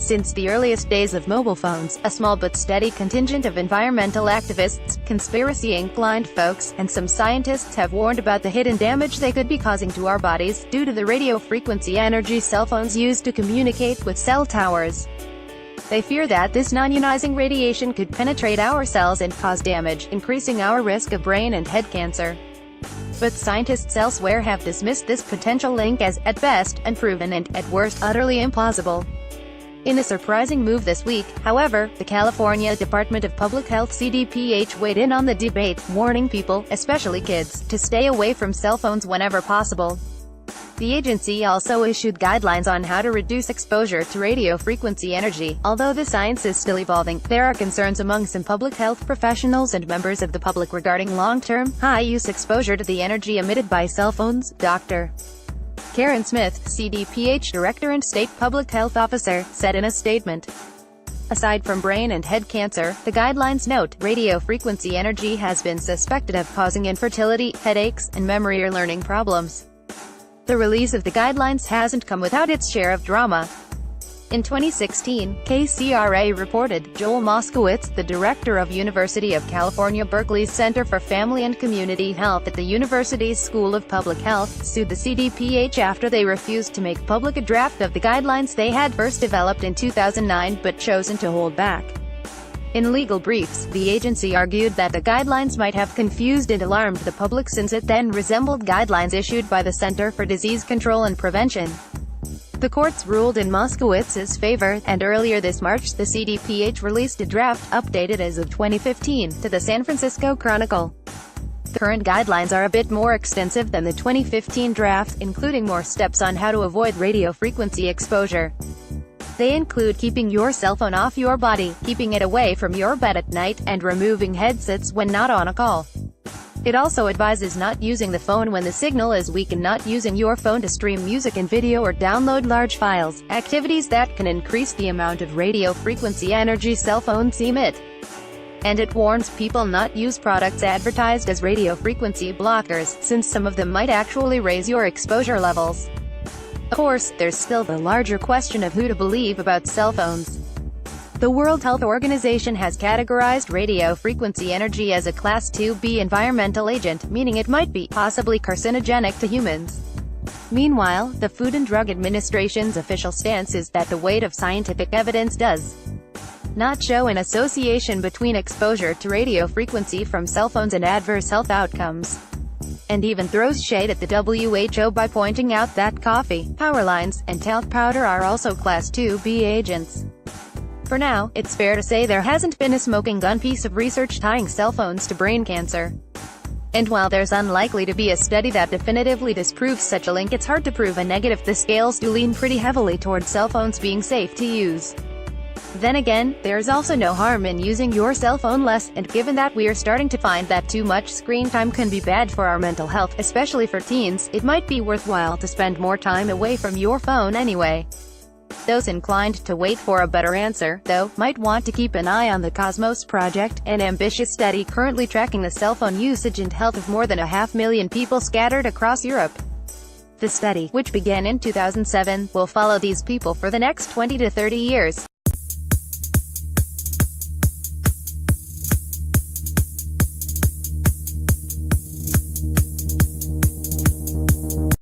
Since the earliest days of mobile phones, a small but steady contingent of environmental activists, conspiracy-inclined folks, and some scientists have warned about the hidden damage they could be causing to our bodies, due to the radio frequency energy cell phones use to communicate with cell towers. They fear that this non-ionizing radiation could penetrate our cells and cause damage, increasing our risk of brain and head cancer. But scientists elsewhere have dismissed this potential link as, at best, unproven and, at worst, utterly implausible. In a surprising move this week, however, the California Department of Public Health (CDPH) weighed in on the debate, warning people, especially kids, to stay away from cell phones whenever possible. The agency also issued guidelines on how to reduce exposure to radio frequency energy. Although the science is still evolving, there are concerns among some public health professionals and members of the public regarding long-term, high-use exposure to the energy emitted by cell phones. Dr. Karen Smith, CDPH Director and State Public Health Officer, said in a statement. Aside from brain and head cancer, the guidelines note, radio frequency energy has been suspected of causing infertility, headaches, and memory or learning problems. The release of the guidelines hasn't come without its share of drama. In 2016, KCRA reported, Joel Moskowitz, the director of University of California Berkeley's Center for Family and Community Health at the university's School of Public Health, sued the CDPH after they refused to make public a draft of the guidelines they had first developed in 2009 but chosen to hold back. In legal briefs, the agency argued that the guidelines might have confused and alarmed the public since it then resembled guidelines issued by the Center for Disease Control and Prevention. The courts ruled in Moskowitz's favor, and earlier this March the CDPH released a draft, updated as of 2015, to the San Francisco Chronicle. The current guidelines are a bit more extensive than the 2015 draft, including more steps on how to avoid radio frequency exposure. They include keeping your cell phone off your body, keeping it away from your bed at night, and removing headsets when not on a call. It also advises not using the phone when the signal is weak and not using your phone to stream music and video or download large files, activities that can increase the amount of radio frequency energy cell phones emit. And it warns people not use products advertised as radio frequency blockers, since some of them might actually raise your exposure levels. Of course, there's still the larger question of who to believe about cell phones. The World Health Organization has categorized radio frequency energy as a Class 2B environmental agent, meaning it might be, possibly carcinogenic to humans. Meanwhile, the Food and Drug Administration's official stance is that the weight of scientific evidence does not show an association between exposure to radio frequency from cell phones and adverse health outcomes. And even throws shade at the WHO by pointing out that coffee, power lines, and talc powder are also Class 2B agents. For now, it's fair to say there hasn't been a smoking gun piece of research tying cell phones to brain cancer. And while there's unlikely to be a study that definitively disproves such a link, it's hard to prove a negative. The scales do lean pretty heavily toward cell phones being safe to use. Then again, there's also no harm in using your cell phone less, and given that we're starting to find that too much screen time can be bad for our mental health, especially for teens, it might be worthwhile to spend more time away from your phone anyway. Those inclined to wait for a better answer, though, might want to keep an eye on the Cosmos Project, an ambitious study currently tracking the cell phone usage and health of more than 500,000 people scattered across Europe. The study, which began in 2007, will follow these people for the next 20 to 30 years.